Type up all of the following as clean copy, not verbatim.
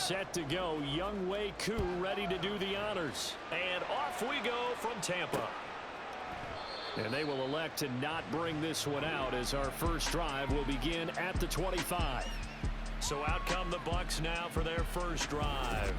set to go. Younghoe Koo ready to do the honors. And off we go from Tampa. And they will elect to not bring this one out as our first drive will begin at the 25. So out come the Bucs now for their first drive.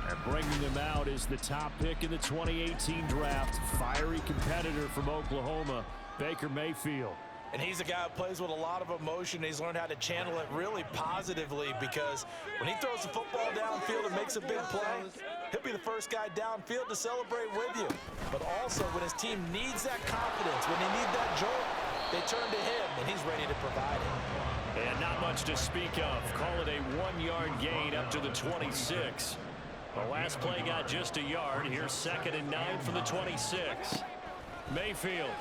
And bringing them out is the top pick in the 2018 draft. Fiery competitor from Oklahoma, Baker Mayfield. And he's a guy who plays with a lot of emotion. He's learned how to channel it really positively because when he throws the football downfield and makes a big play, he'll be the first guy downfield to celebrate with you. But also when his team needs that confidence, when they need that jolt, they turn to him, and he's ready to provide it. And not much to speak of. Call it a 1-yard gain up to the 26. The last play got just a yard. Here's 2nd and 9 for the 26. Mayfield.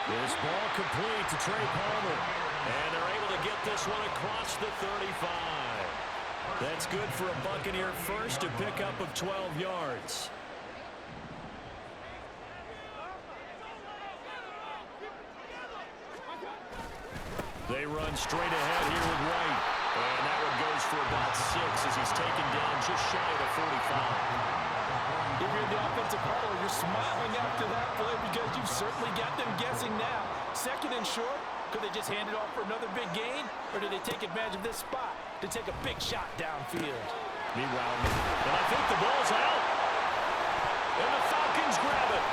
This ball complete to Trey Palmer. And they're able to get this one across the 35. That's good for a Buccaneer first to pick up of 12 yards. They run straight ahead here with White. And that one goes for about 6 as he's taken down just shy of the 45. If you're in the offensive huddle, you're smiling after that play because you've certainly got them guessing now. 2nd and short, could they just hand it off for another big gain? Or did they take advantage of this spot to take a big shot downfield? Meanwhile, and I think the ball's out. And the Falcons grab it.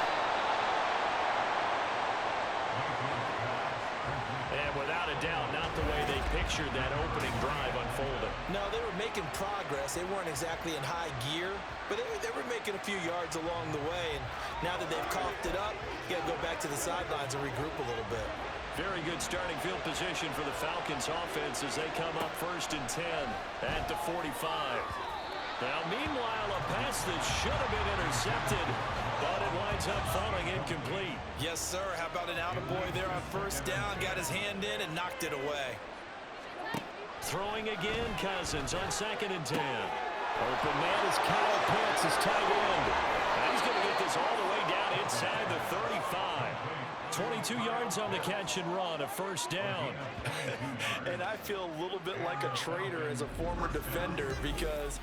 And without a doubt, not the way they pictured that opening drive unfolding. No, they were making progress. They weren't exactly in high gear, but they were making a few yards along the way. And now that they've coughed it up, you got to go back to the sidelines and regroup a little bit. Very good starting field position for the Falcons offense as they come up 1st and 10 at the 45. Now, meanwhile, a pass that should have been intercepted, but it winds up falling incomplete. Yes, sir. How about an attaboy there on 1st down? Got his hand in and knocked it away. Throwing again, Cousins on 2nd and 10. Open man is Kyle Pitts, his tight end. And he's going to get this all the way down inside the 35. 22 yards on the catch and run, a 1st down. And I feel a little bit like a traitor as a former defender because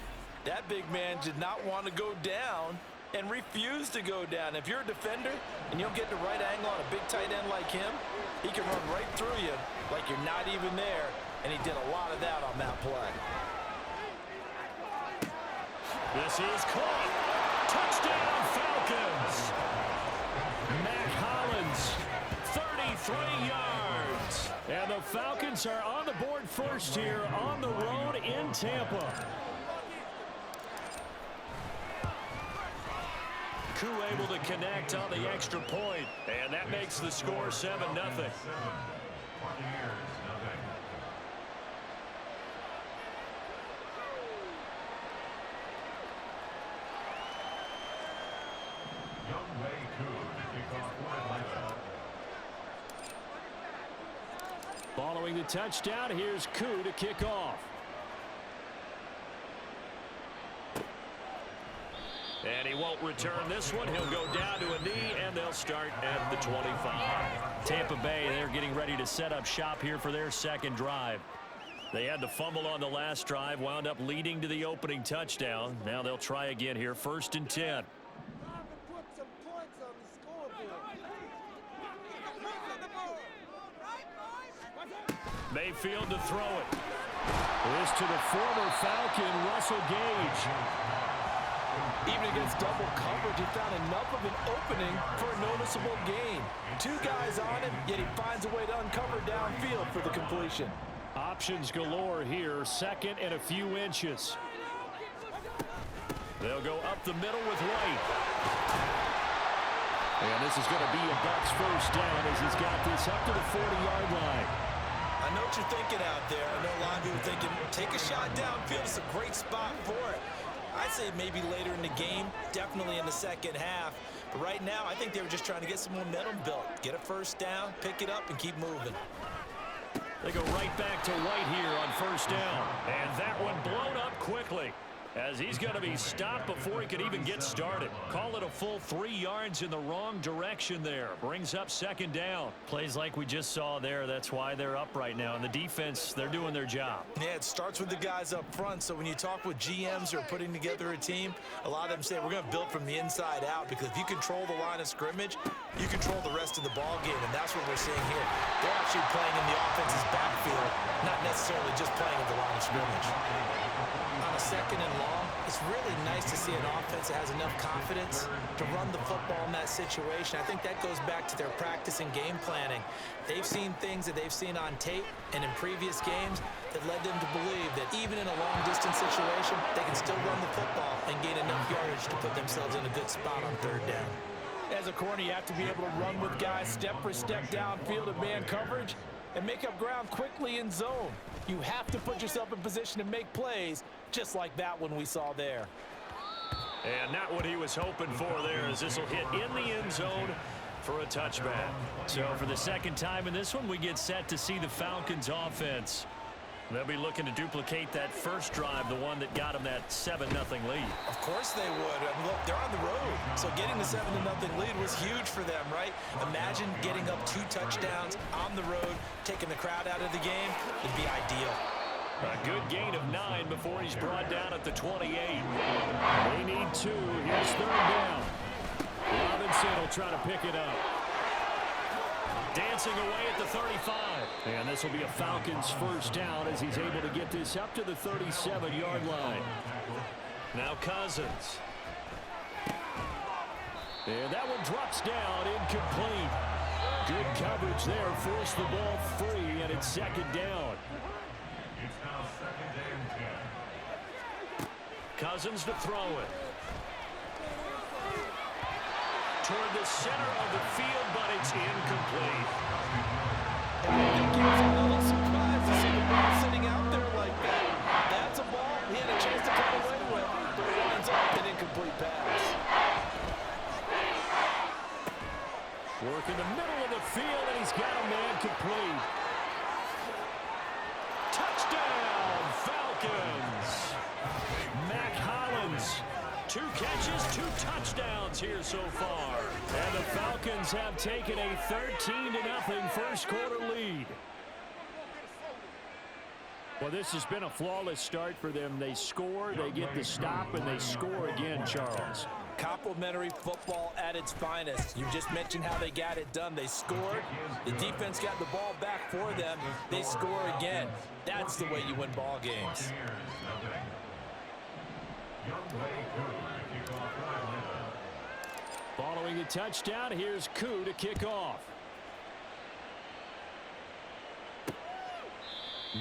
that big man did not want to go down and refused to go down. If you're a defender and you don't get the right angle on a big tight end like him, he can run right through you like you're not even there, and he did a lot of that on that play. This is caught. Touchdown, Falcons. Mac Hollins, 33 yards. And the Falcons are on the board first here on the road in Tampa. Koo able to connect on the extra point, and that makes the score 7-0. Following the touchdown, here's Koo to kick off. And he won't return this one. He'll go down to a knee, and they'll start at the 25. Tampa Bay, they're getting ready to set up shop here for their 2nd drive. They had the fumble on the last drive, wound up leading to the opening touchdown. Now they'll try again here, 1st and 10. Mayfield to throw it. This to the former Falcon, Russell Gage. Even against double coverage, he found enough of an opening for a noticeable gain. 2 guys on him, yet he finds a way to uncover downfield for the completion. Options galore here, 2nd and a few inches. They'll go up the middle with White. And this is going to be a Bucs 1st down as he's got this up to the 40-yard line. I know what you're thinking out there. I know a lot of people are thinking, take a shot downfield. It's a great spot for it. I'd say maybe later in the game, definitely in the 2nd half. But right now, I think they were just trying to get some momentum built. Get a 1st down, pick it up, and keep moving. They go right back to White here on 1st down. And that one blown up quickly. as he's going to be stopped before he could even get started. Call it a full 3 yards in the wrong direction there. Brings up second down. Plays like we just saw there. That's why they're up right now. And the defense, they're doing their job. Yeah, it starts with the guys up front. So when you talk with GMs who are putting together a team, a lot of them say we're going to build from the inside out, because if you control the line of scrimmage, you control the rest of the ball game, and that's what we're seeing here. They're actually playing in the offense's backfield, not necessarily just playing at the line of scrimmage. On a second and long, it's really nice to see an offense that has enough confidence to run the football in that situation. I think that goes back to their practice and game planning. They've seen things that they've seen on tape and in previous games that led them to believe that even in a long-distance situation, they can still run the football and gain enough yardage to put themselves in a good spot on third down. As a corner, you have to be able to run with guys step for step downfield in man coverage and make up ground quickly in zone. You have to put yourself in position to make plays, just like that one we saw there. And not what he was hoping for there, as this will hit in the end zone for a touchback. So for the second time in this one, we get set to see the Falcons offense. They'll be looking to duplicate that first drive, the one that got them that 7-0 lead. Of course they would. I mean, look, they're on the road. So getting the 7-0 lead was huge for them, right? Imagine getting up 2 touchdowns on the road, taking the crowd out of the game. It'd be ideal. A good gain of 9 before he's brought down at the 28. They need 2. Here's third down. Robinson will try to pick it up. Dancing away at the 35. And this will be a Falcons first down as he's able to get this up to the 37-yard line. Now Cousins. And that one drops down, incomplete. Good coverage there, forced the ball free, and it's second down. Cousins to throw it. Toward the center of the field, but it's incomplete. And I think he was a little surprised to see the ball sitting out there like that. That's a ball he had a chance to cut away with, but it winds up an incomplete pass. Work in the middle of the field, and he's got a man complete. Touchdown, Falcons! Mac Hollins. 2 catches, 2 touchdowns here so far. And the Falcons have taken a 13-0 first quarter lead. Well, this has been a flawless start for them. They score, they get the stop, and they score again, Charles. Complimentary football at its finest. You just mentioned how they got it done. They scored. The defense got the ball back for them. They score again. That's the way you win ball games. Following the touchdown, here's Koo to kick off.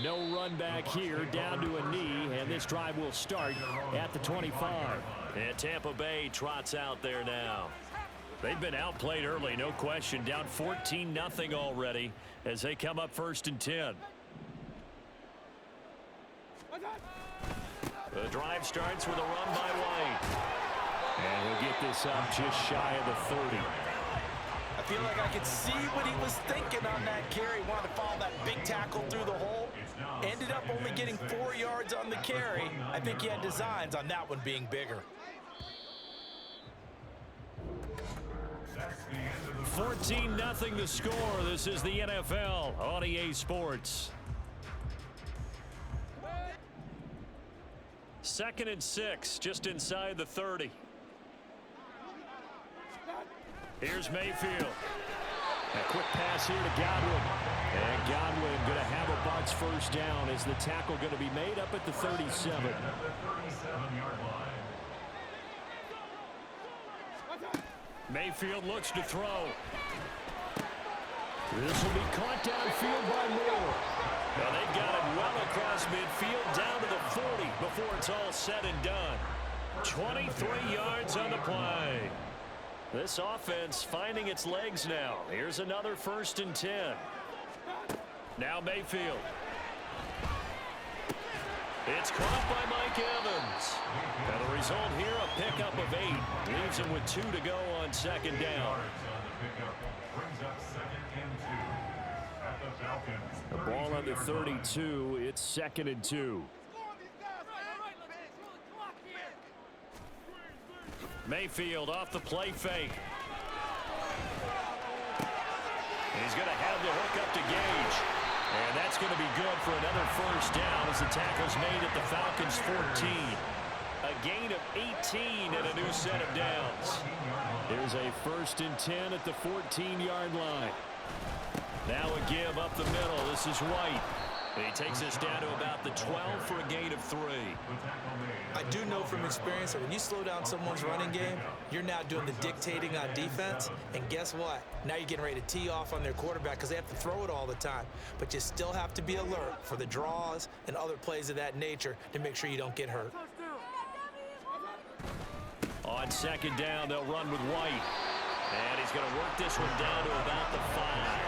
No run back here, down to a knee, and this drive will start at the 25. And Tampa Bay trots out there now. They've been outplayed early, no question, down 14-0 already as they come up first and 10. The drive starts with a run by White. And he'll get this up just shy of the 30. I feel like I could see what he was thinking on that carry. Wanted to follow that big tackle through the hole. Ended up only getting 4 yards on the carry. I think he had designs on that one being bigger. 14-0 the score. This is the NFL on EA Sports. 2nd and 6, just inside the 30. Here's Mayfield. A quick pass here to Godwin. And Godwin going to have a Bucs first down. Is the tackle going to be made up at the 37? Mayfield looks to throw. This will be caught downfield by Moore. Now they've got it well across midfield down to the 40 before it's all said and done. 23 yards on the play. This offense finding its legs now. Here's another 1st and 10. Now Mayfield. It's caught by Mike Evans. And the result here, a pickup of 8. Leaves him with 2 to go on 2nd down. The ball on the 32. It's 2nd and 2. Mayfield off the play fake. He's going to have the hook up to Gage. And that's going to be good for another first down as the tackle's made at the Falcons' 14. A gain of 18 and a new set of downs. Here's a 1st and 10 at the 14-yard line. Now a give up the middle. This is White. He takes us down to about the 12 for a gain of 3. I do know from experience that when you slow down someone's running game, you're now doing the dictating on defense. And guess what? Now you're getting ready to tee off on their quarterback because they have to throw it all the time. But you still have to be alert for the draws and other plays of that nature to make sure you don't get hurt. On 2nd down, they'll run with White. And he's going to work this one down to about the 5.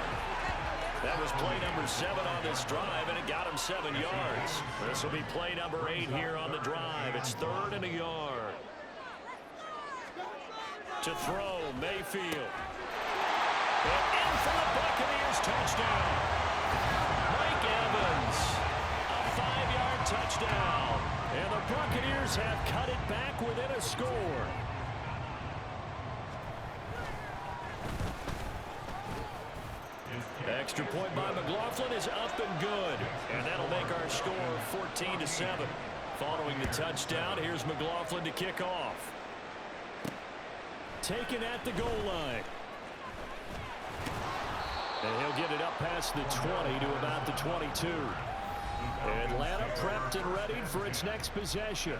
That was play number 7 on this drive, and it got him 7 yards. This will be play number 8 here on the drive. It's 3rd and a yard. To throw, Mayfield. And in for the Buccaneers touchdown. Mike Evans, a 5-yard touchdown. And the Buccaneers have cut it back within a score. Extra point by McLaughlin is up and good. And that'll make our score 14-7. Following the touchdown, here's McLaughlin to kick off. Taken at the goal line. And he'll get it up past the 20 to about the 22. Atlanta prepped and ready for its next possession.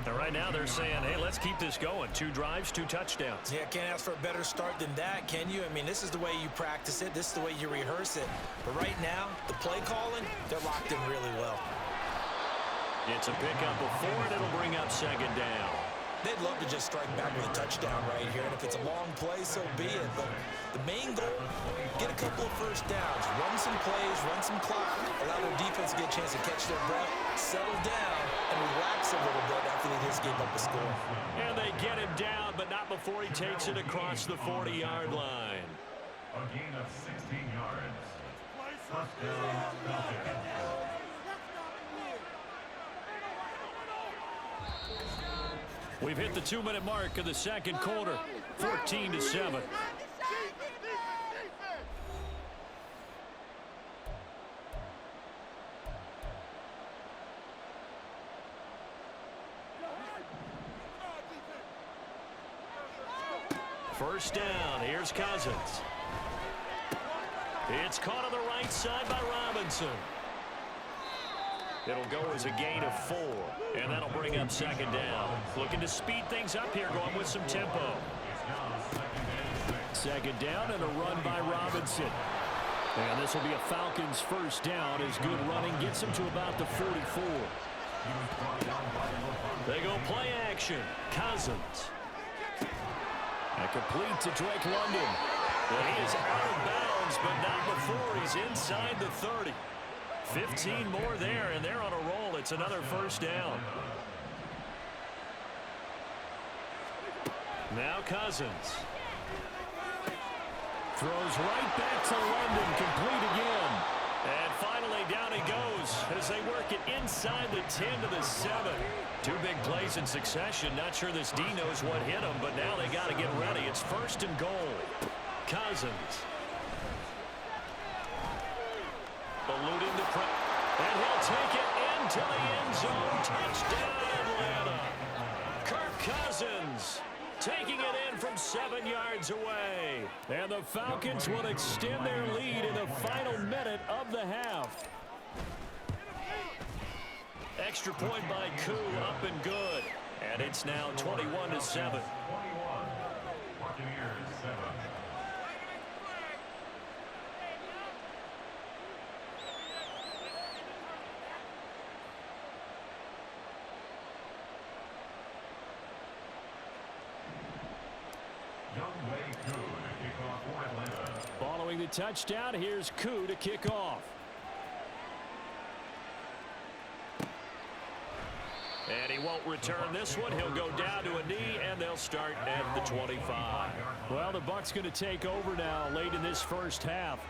And right now they're saying, hey, let's keep this going. 2 drives, 2 touchdowns. Yeah, can't ask for a better start than that, can you? I mean, this is the way you practice it. This is the way you rehearse it. But right now, the play calling, they're locked in really well. It's a pickup of 4, and it'll bring up 2nd down. They'd love to just strike back with a touchdown right here. And if it's a long play, so be it. But the main goal, get a couple of first downs. Run some plays, run some clock. Allow their defense to get a chance to catch their breath, settle down, and relax a little bit after they just gave up a score. And they get him down, but not before he takes it across the 40-yard line. A gain of 16 yards. First down, Falcons. We've hit the 2-minute mark of the 2nd quarter, 14-7. First down, here's Cousins. It's caught on the right side by Robinson. It'll go as a gain of 4, and that'll bring up 2nd down. Looking to speed things up here, going with some tempo. 2nd down and a run by Robinson. And this will be a Falcons first down as good running gets him to about the 44. They go play action. Cousins. A complete to Drake London. And he is out of bounds, but not before he's inside the 30. 15 more there, and they're on a roll. It's another first down. Now Cousins. Throws right back to London, complete again. And finally down he goes as they work it inside the 10 to the 7. 2 big plays in succession. Not sure this D knows what hit him, but now they got to get ready. It's 1st and goal. Cousins. Eluding the press. And he'll take it into the end zone. Touchdown, Atlanta. Kirk Cousins taking it in from 7 yards away. And the Falcons will extend their lead in the final minute of the half. Extra point by Koo, up and good. And it's now 21-7. 21. Buccaneers 7. Following the touchdown, here's Koo to kick off. And he won't return this one. He'll go down to a knee, and they'll start at the 25. Well, the Bucs going to take over now late in this first half.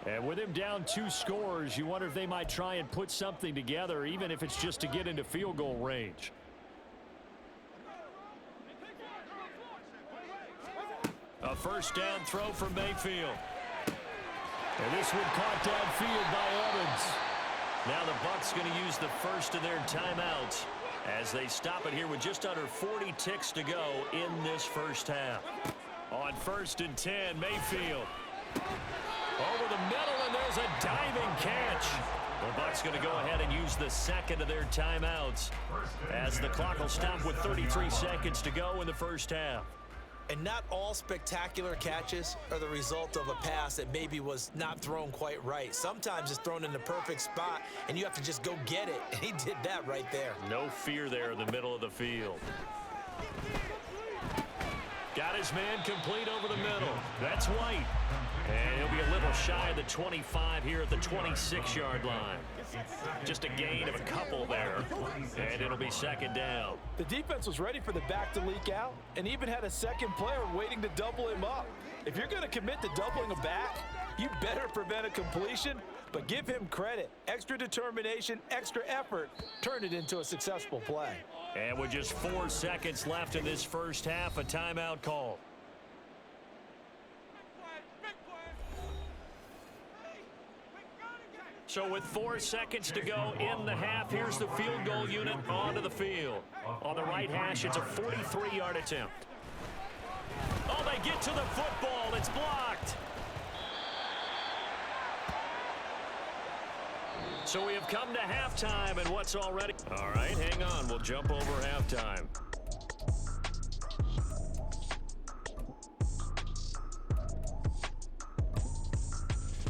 And with him down 2 scores, you wonder if they might try and put something together, even if it's just to get into field goal range. A first down throw from Mayfield. And this one caught downfield by Evans. Now the Bucs going to use the first of their timeouts as they stop it here with just under 40 ticks to go in this first half. On 1st and 10, Mayfield. Over the middle, and there's a diving catch. The Bucs going to go ahead and use the second of their timeouts as the clock will stop with 33 seconds to go in the first half. And not all spectacular catches are the result of a pass that maybe was not thrown quite right. Sometimes it's thrown in the perfect spot, and you have to just go get it. And he did that right there. No fear there in the middle of the field. Got his man complete over the middle. That's White. And he'll be a little shy of the 25 here at the 26-yard line. Just a gain of a couple there, and it'll be second down. The defense was ready for the back to leak out and even had a second player waiting to double him up. If you're going to commit to doubling a back, you better prevent a completion, but give him credit. Extra determination, extra effort, turn it into a successful play. And with just 4 seconds left in this first half, a timeout call. So with 4 seconds to go in the half, here's the field goal unit onto the field. On the right hash, it's a 43-yard attempt. Oh, they get to the football. It's blocked. So we have come to halftime, and what's already... All right, hang on. We'll jump over halftime.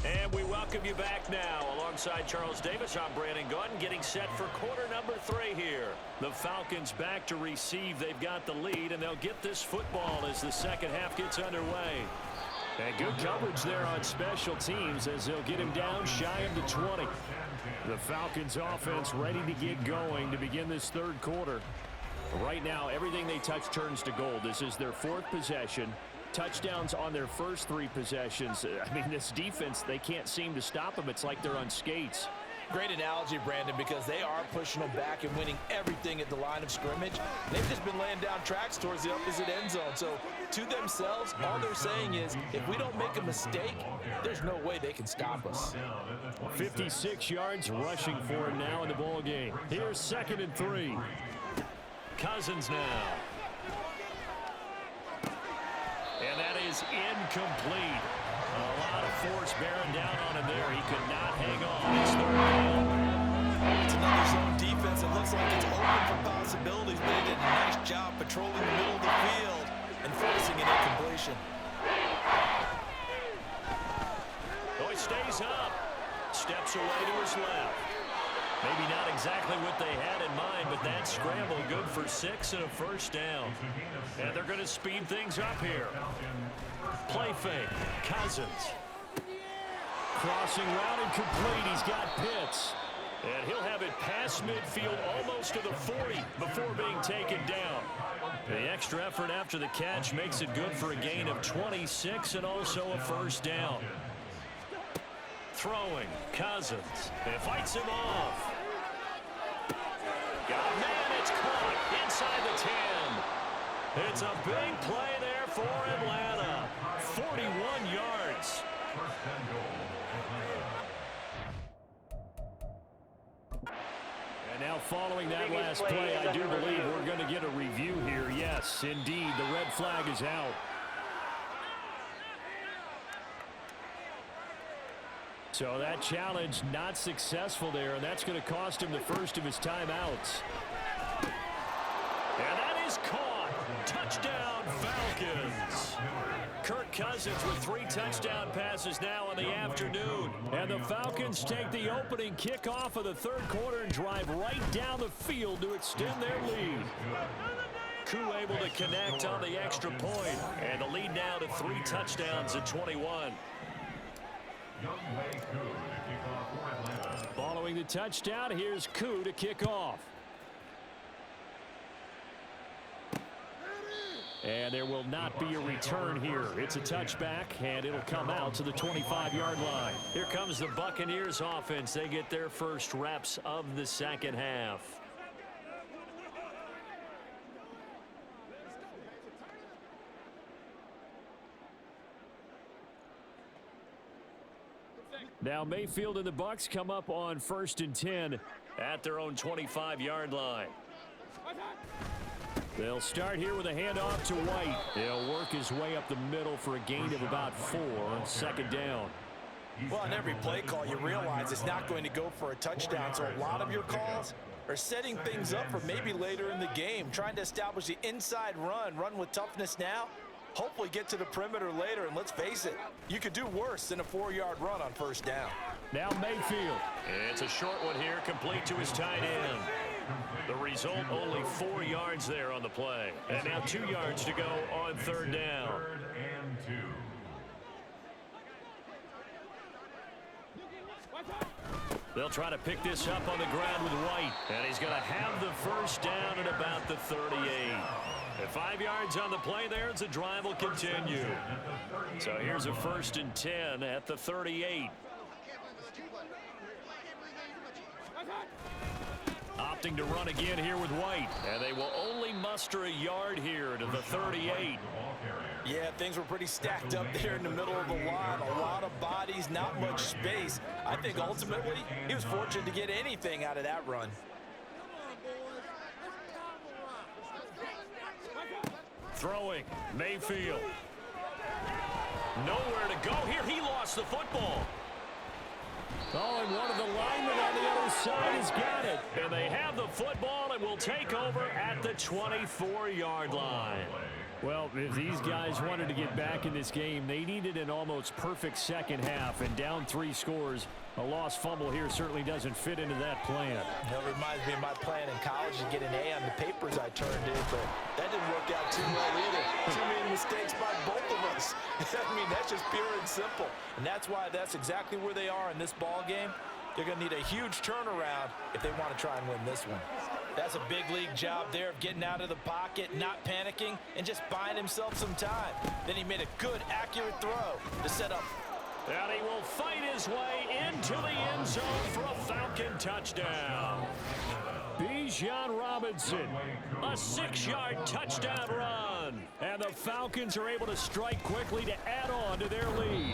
And we welcome you back now. Alongside Charles Davis, I'm Brandon Gautin, getting set for quarter number 3 here. The Falcons back to receive. They've got the lead, and they'll get this football as the second half gets underway. And good coverage there on special teams as they'll get him down shy of the 20. The Falcons offense ready to get going to begin this third quarter. Right now, everything they touch turns to gold. This is their 4th possession. Touchdowns on their first 3 possessions. I mean, this defense, they can't seem to stop them. It's like they're on skates. Great analogy, Brandon, because they are pushing them back and winning everything at the line of scrimmage. They've just been laying down tracks towards the opposite end zone. So to themselves, all they're saying is, if we don't make a mistake, there's no way they can stop us. 56 yards rushing for him now in the ball game. Here's 2nd and 3. Cousins now. And that is incomplete. A lot of force bearing down on him there. He could not hang on. It's 3rd down. It's another zone defense. It looks like it's open for possibilities, but they did a nice job patrolling the middle of the field and forcing an incompletion. Oh, he stays up. Steps away to his left. Maybe not exactly what they had in mind, but that scramble good for 6 and a first down. And they're going to speed things up here. Play fake. Cousins. Crossing route and complete. He's got Pitts. And he'll have it past midfield almost to the 40 before being taken down. The extra effort after the catch makes it good for a gain of 26 and also a first down. Throwing. Cousins. And fights him off. Got a man. It's caught inside the 10. It's a big play there for Atlanta. 41 yards. And now following that last play, I do believe we're going to get a review here. Yes, indeed, the red flag is out. So that challenge not successful there, and that's going to cost him the first of his timeouts. And that is caught. Touchdown, Falcons. Kirk Cousins with 3 touchdown passes now in the afternoon. And the Falcons take the opening kickoff of the third quarter and drive right down the field to extend their lead. Koo able to connect on the extra point. And the lead now to 3 touchdowns at 21. Following the touchdown, here's Koo to kick off. And there will not be a return here. It's a touchback, and it'll come out to the 25-yard line. Here comes the Buccaneers offense. They get their first reps of the second half. Now Mayfield and the Bucs come up on 1st and 10 at their own 25-yard line. They'll start here with a handoff to White. He'll work his way up the middle for a gain of about 4 on 2nd down. Well, on every play call, you realize it's not going to go for a touchdown, so a lot of your calls are setting things up for maybe later in the game, trying to establish the inside run with toughness now, hopefully get to the perimeter later, and let's face it, you could do worse than a 4-yard run on 1st down. Now Mayfield. It's a short one here, complete to his tight end. The result, only 4 yards there on the play. And now 2 yards to go on 3rd down. 3rd and 2. They'll try to pick this up on the ground with White. And he's going to have the 1st down at about the 38. At 5 yards on the play there, as the drive will continue. So here's a 1st and 10 at the 38. Opting to run again here with White. And they will only muster a yard here to the 38. Yeah, things were pretty stacked up there in the middle of the line. A lot of bodies, not much space. I think ultimately he was fortunate to get anything out of that run. Throwing, Mayfield. Nowhere to go here. He lost the football. Oh, and one of the linemen on the other side has got it. And they have the football and will take over at the 24-yard line. Well, if these guys wanted to get back in this game, they needed an almost perfect second half. And down 3 scores, a lost fumble here certainly doesn't fit into that plan. That reminds me of my plan in college to get an A on the papers I turned in, but that didn't work out too well either. Too many mistakes by both of us. I mean, that's just pure and simple. And that's why that's exactly where they are in this ball game. They're going to need a huge turnaround if they want to try and win this one. That's a big league job there of getting out of the pocket, not panicking, and just buying himself some time. Then he made a good, accurate throw to set up. And he will fight his way into the end zone for a Falcon touchdown. Bijan Robinson, a 6-yard touchdown run. And the Falcons are able to strike quickly to add on to their lead.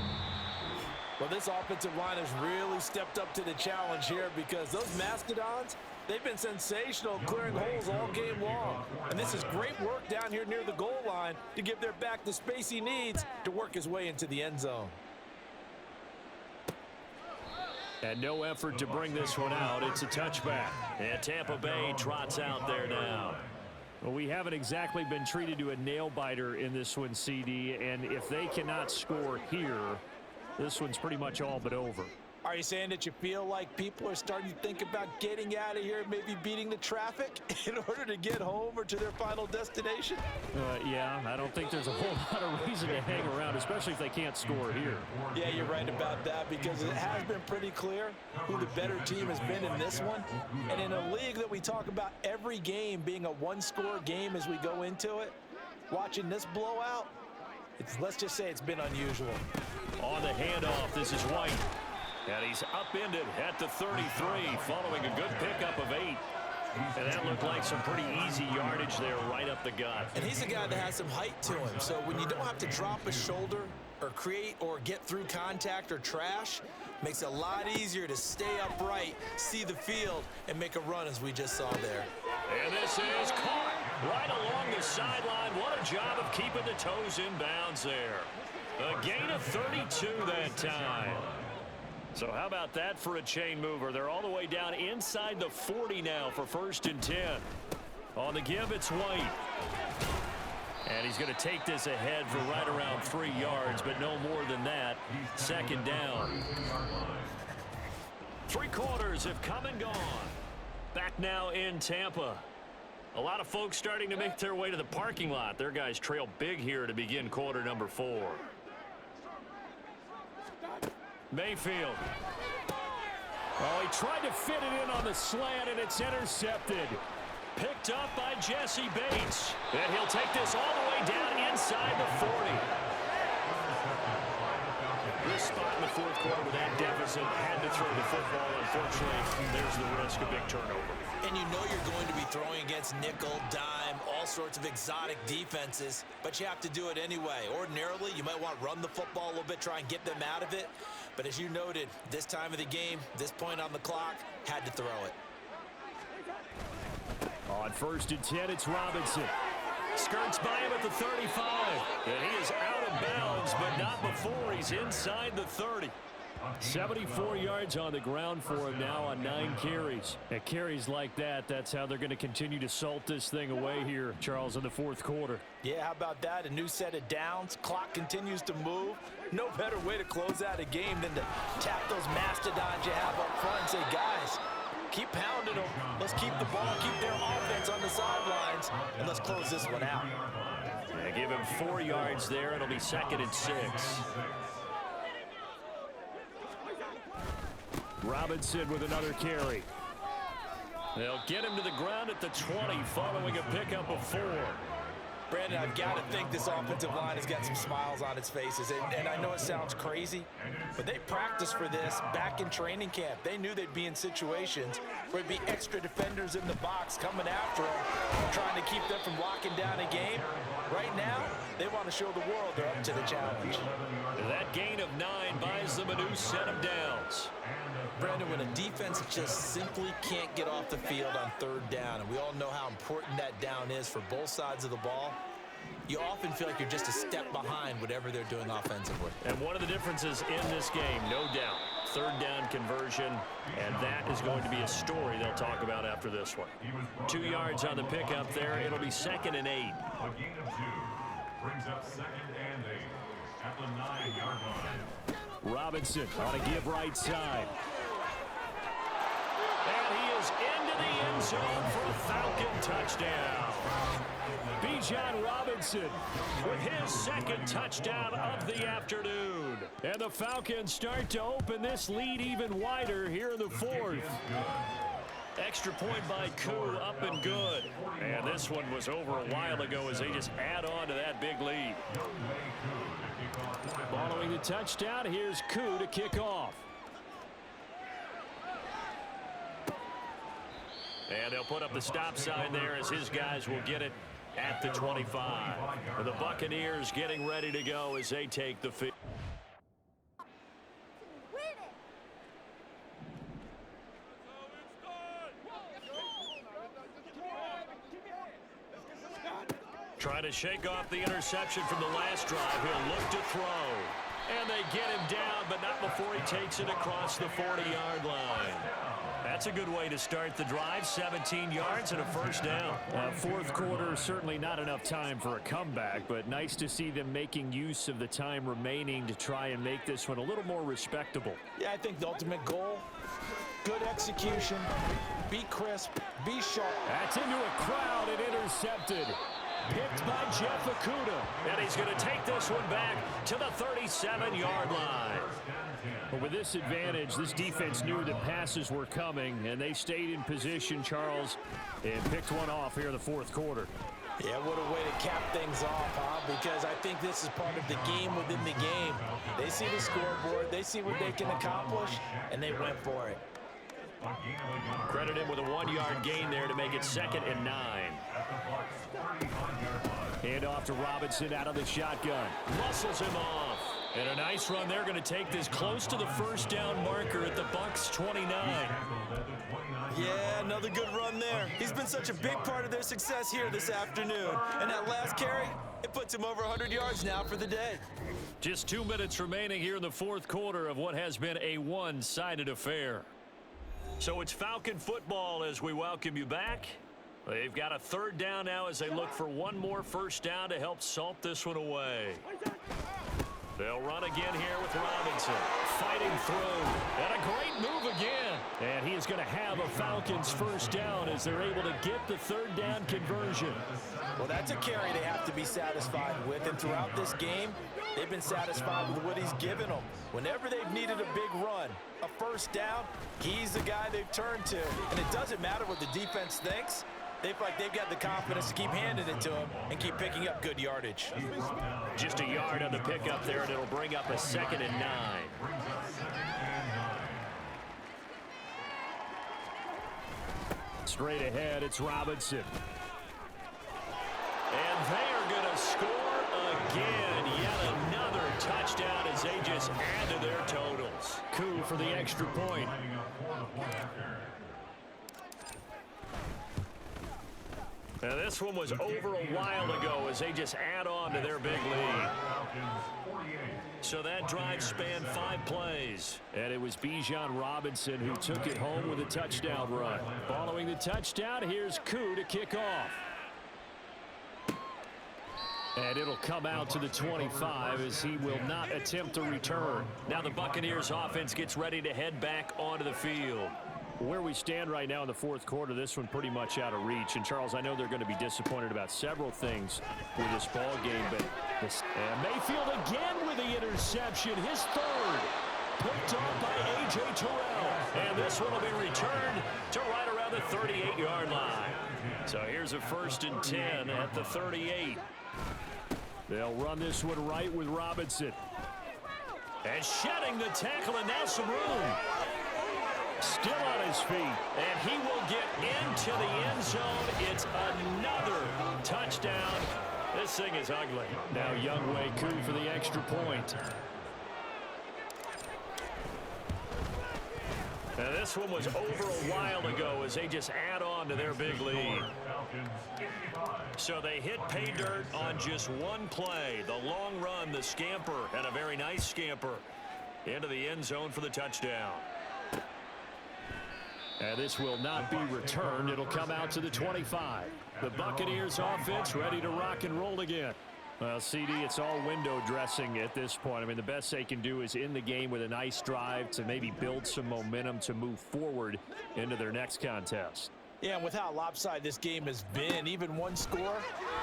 Well, this offensive line has really stepped up to the challenge here because those Mastodons, they've been sensational clearing holes all game long. And this is great work down here near the goal line to give their back the space he needs to work his way into the end zone. And no effort to bring this one out. It's a touchback. And Tampa Bay trots out there now. Well, we haven't exactly been treated to a nail-biter in this one, CD. And if they cannot score here, this one's pretty much all but over. Are you saying that you feel like people are starting to think about getting out of here, maybe beating the traffic in order to get home or to their final destination? Yeah, I don't think there's a whole lot of reason to hang around, especially if they can't score here. Yeah, you're right about that because it has been pretty clear who the better team has been in this one. And in a league that we talk about every game being a one-score game as we go into it, watching this blowout, let's just say it's been unusual. On the handoff, this is White. And he's upended at the 33 following a good pickup of 8. And that looked like some pretty easy yardage there right up the gut. And he's a guy that has some height to him. So when you don't have to drop a shoulder or create or get through contact or trash, makes it a lot easier to stay upright, see the field, and make a run as we just saw there. And this is caught right along the sideline. What a job of keeping the toes in bounds there. A gain of 32 that time. So how about that for a chain mover? They're all the way down inside the 40 now for 1st and 10. On the give, it's White. And he's going to take this ahead for right around 3 yards, but no more than that. 2nd down. 3 quarters have come and gone. Back now in Tampa. A lot of folks starting to make their way to the parking lot. Their guys trail big here to begin quarter number 4. Mayfield. Oh, he tried to fit it in on the slant, and it's intercepted. Picked up by Jesse Bates. And he'll take this all the way down inside the 40. This spot in the 4th quarter with that deficit, had to throw the football. Unfortunately, there's the risk of big turnover. And you know you're going to be throwing against nickel, dime, all sorts of exotic defenses, but you have to do it anyway. Ordinarily, you might want to run the football a little bit, try and get them out of it. But as you noted, this time of the game, this point on the clock, had to throw it. On 1st and 10, it's Robinson. Skirts by him at the 35. And he is out of bounds, but not before he's inside the 30. 74 yards on the ground for him now on 9 carries. And carries like that, that's how they're going to continue to salt this thing away here, Charles, in the 4th quarter. Yeah, how about that? A new set of downs. Clock continues to move. No better way to close out a game than to tap those mastodons you have up front and say, guys, keep pounding them. Let's keep the ball, keep their offense on the sidelines, and let's close this one out. Yeah, give him 4 yards there. It'll be 2nd and 6. Robinson with another carry. They'll get him to the ground at the 20 following a pickup of 4. Brandon, I've got to think this offensive line has got some smiles on its faces. And I know it sounds crazy, but they practiced for this back in training camp. They knew they'd be in situations where there'd be extra defenders in the box coming after them, trying to keep them from locking down a game. Right now, they want to show the world they're up to the challenge. That gain of 9 buys them a new set of downs. Brandon, when a defense just simply can't get off the field on 3rd down, and we all know how important that down is for both sides of the ball, you often feel like you're just a step behind whatever they're doing offensively. And one of the differences in this game, no doubt, 3rd down conversion, and that is going to be a story they'll talk about after this one. 2 yards on the pickup there. It'll be 2nd and 8. A gain of 2 brings up 2nd and 8 at the 9-yard line. Robinson on a give right side. And he is into the end zone for a Falcon touchdown. Bijan Robinson with his 2nd touchdown of the afternoon. And the Falcons start to open this lead even wider here in the 4th. Extra point by Koo, up and good. And this one was over a while ago as they just add on to that big lead. Following the touchdown, here's Koo to kick off. And they'll put up the stop sign there as his guys will get it at the 25. And the Buccaneers getting ready to go as they take the field. Trying to shake off the interception from the last drive. He'll look to throw. And they get him down, but not before he takes it across the 40-yard line. That's a good way to start the drive. 17 yards and a 1st down. 4th quarter, certainly not enough time for a comeback, but nice to see them making use of the time remaining to try and make this one a little more respectable. Yeah, I think the ultimate goal, good execution, be crisp, be sharp. That's into a crowd and intercepted. Picked by Jeff Okudah. And he's going to take this one back to the 37-yard line. But with this advantage, this defense knew that passes were coming, and they stayed in position, Charles, and picked one off here in the 4th quarter. Yeah, what a way to cap things off, huh? Because I think this is part of the game within the game. They see the scoreboard, they see what they can accomplish, and they went for it. Credit him with a 1-yard gain there to make it 2nd and 9. Hand off to Robinson out of the shotgun. Muscles him off. And a nice run. They're going to take this close to the 1st down marker at the Bucs 29. Yeah, another good run there. He's been such a big part of their success here this afternoon. And that last carry, it puts him over 100 yards now for the day. Just 2 minutes remaining here in the 4th quarter of what has been a one-sided affair. So it's Falcon football as we welcome you back. They've got a 3rd down now as they look for one more 1st down to help salt this one away. They'll run again here with Robinson. Fighting through. And a great move again. And he is going to have a Falcons 1st down as they're able to get the 3rd down conversion. Well, that's a carry they have to be satisfied with. And throughout this game, they've been satisfied with what he's given them. Whenever they've needed a big run, a 1st down, he's the guy they've turned to. And it doesn't matter what the defense thinks. They feel like they've got the confidence to keep handing it to him and keep picking up good yardage. Just a yard on the pickup there, and it'll bring up a 2nd and 9. Straight ahead, it's Robinson. And they are going to score again. Yet another touchdown as they just add to their totals. Coup for the extra point. Lining up for the point after. Now this one was over a while ago as they just add on to their big lead. Falcons 48. So that drive spanned 5 plays. And it was Bijan Robinson who took it home with a touchdown run. Following the touchdown, here's Koo to kick off. And it'll come out to the 25 as he will not attempt to return. Now the Buccaneers offense gets ready to head back onto the field. Where we stand right now in the fourth quarter, this one pretty much out of reach. And, Charles, I know they're going to be disappointed about several things with this ball game. But and Mayfield again with the interception, his third. Picked off by A.J. Terrell. And this one will be returned to right around the 38-yard line. So here's a 1st and 10 at the 38. They'll run this one right with Robinson. And shedding the tackle, and now some room. Still on his feet, and he will get into the end zone. It's another touchdown. This thing is ugly. Now Younghoe Koo for the extra point. Now this one was over a while ago as they just add on to their big lead. So they hit pay dirt on just one play. The long run, the scamper, and a very nice scamper into the end zone for the touchdown. And this will not be returned. It'll come out to the 25. The Buccaneers offense ready to rock and roll again. Well, CD, it's all window dressing at this point. I mean, the best they can do is in the game with a nice drive to maybe build some momentum to move forward into their next contest. Yeah, and with how lopsided this game has been, even one score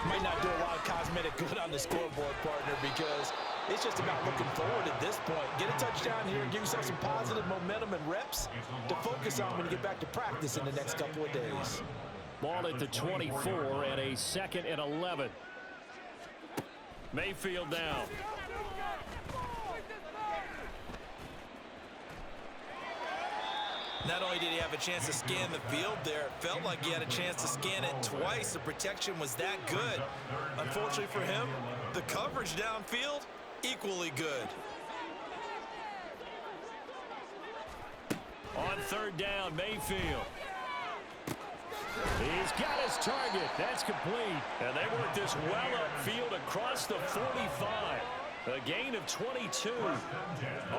might not do a lot of cosmetic good on the scoreboard, partner, because it's just about looking forward at this point. Get a touchdown here and give yourself some positive momentum and reps to focus on when you get back to practice in the next couple of days. Ball at the 24 and a 2nd and 11. Mayfield down. Not only did he have a chance to scan the field there, it felt like he had a chance to scan it twice. The protection was that good. Unfortunately for him, the coverage downfield, equally good. On 3rd down, Mayfield. He's got his target. That's complete. And they work this well upfield across the 45. A gain of 22.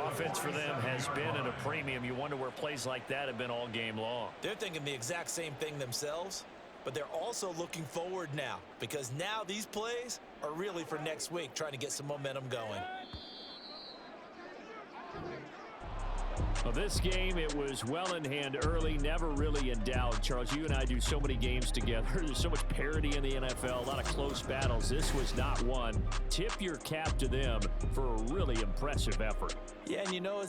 Offense for them has been at a premium. You wonder where plays like that have been all game long. They're thinking the exact same thing themselves, but they're also looking forward now, because now these plays are really for next week, trying to get some momentum going. Well, this game, it was well in hand early, never really in doubt. Charles, you and I do so many games together. There's so much parity in the NFL, a lot of close battles. This was not one. Tip your cap to them for a really impressive effort. Yeah, and you know,